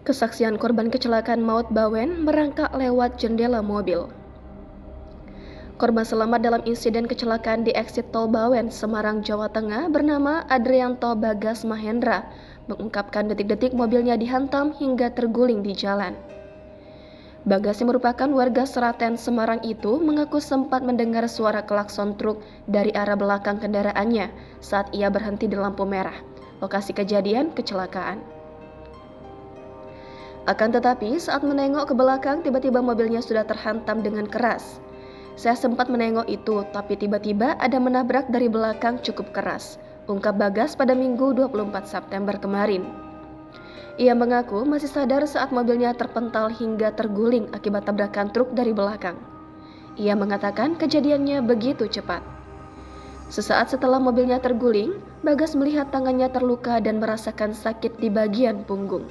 Kesaksian korban kecelakaan maut Bawen merangkak lewat jendela mobil. Korban selamat dalam insiden kecelakaan di eksit tol Bawen, Semarang, Jawa Tengah bernama Adrianto Bagas Mahendra mengungkapkan detik-detik mobilnya dihantam hingga terguling di jalan. Bagas yang merupakan warga Seraten, Semarang itu mengaku sempat mendengar suara klakson truk dari arah belakang kendaraannya saat ia berhenti di lampu merah, lokasi kejadian kecelakaan. Akan tetapi saat menengok ke belakang tiba-tiba mobilnya sudah terhantam dengan keras. Saya sempat menengok itu tapi tiba-tiba ada menabrak dari belakang cukup keras, ungkap Bagas pada Minggu 24 September kemarin. Ia mengaku masih sadar saat mobilnya terpental hingga terguling akibat tabrakan truk dari belakang. Ia mengatakan kejadiannya begitu cepat. Sesaat setelah mobilnya terguling, Bagas melihat tangannya terluka dan merasakan sakit di bagian punggung.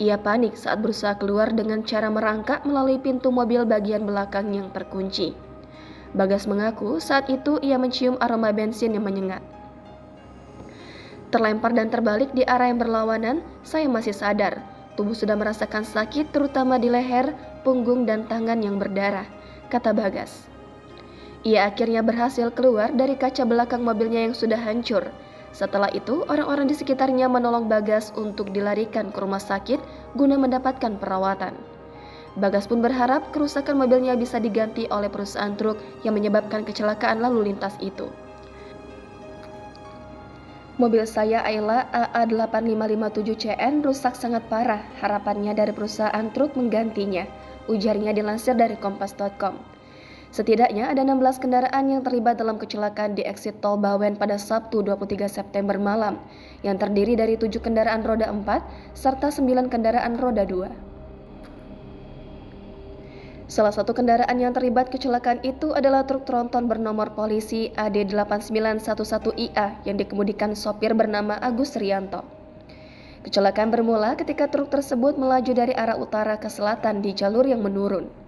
Ia panik saat berusaha keluar dengan cara merangkak melalui pintu mobil bagian belakang yang terkunci. Bagas mengaku saat itu ia mencium aroma bensin yang menyengat. Terlempar dan terbalik di arah yang berlawanan, saya masih sadar. Tubuh sudah merasakan sakit terutama di leher, punggung, dan tangan yang berdarah, kata Bagas. Ia akhirnya berhasil keluar dari kaca belakang mobilnya yang sudah hancur. Setelah itu, orang-orang di sekitarnya menolong Bagas untuk dilarikan ke rumah sakit guna mendapatkan perawatan. Bagas pun berharap kerusakan mobilnya bisa diganti oleh perusahaan truk yang menyebabkan kecelakaan lalu lintas itu. Mobil saya Ayla AA8557CN rusak sangat parah, harapannya dari perusahaan truk menggantinya, ujarnya dilansir dari kompas.com. Setidaknya ada 16 kendaraan yang terlibat dalam kecelakaan di eksit tol Bawen pada Sabtu 23 September malam, yang terdiri dari 7 kendaraan roda 4 serta 9 kendaraan roda 2. Salah satu kendaraan yang terlibat kecelakaan itu adalah truk tronton bernomor polisi AD8911IA yang dikemudikan sopir bernama Agus Rianto. Kecelakaan bermula ketika truk tersebut melaju dari arah utara ke selatan di jalur yang menurun.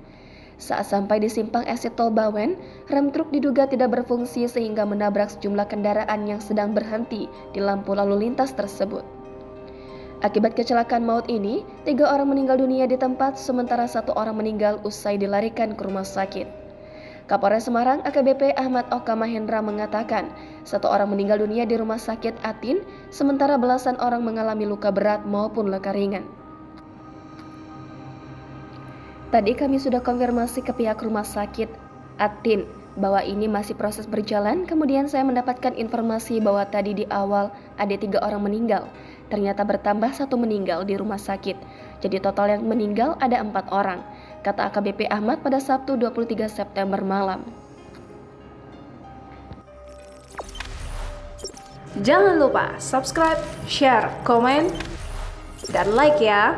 Saat sampai di simpang eksit tol Bawen, rem truk diduga tidak berfungsi sehingga menabrak sejumlah kendaraan yang sedang berhenti di lampu lalu lintas tersebut. Akibat kecelakaan maut ini, 3 orang meninggal dunia di tempat, sementara 1 orang meninggal usai dilarikan ke rumah sakit. Kapolres Semarang AKBP Ahmad Oka Mahendra mengatakan, 1 orang meninggal dunia di rumah sakit Atin, sementara belasan orang mengalami luka berat maupun luka ringan. Tadi kami sudah konfirmasi ke pihak rumah sakit Atin bahwa ini masih proses berjalan. Kemudian saya mendapatkan informasi bahwa tadi di awal ada 3 orang meninggal. Ternyata bertambah 1 meninggal di rumah sakit. Jadi total yang meninggal ada 4 orang, kata AKBP Ahmad pada Sabtu 23 September malam. Jangan lupa subscribe, share, komen, dan like ya.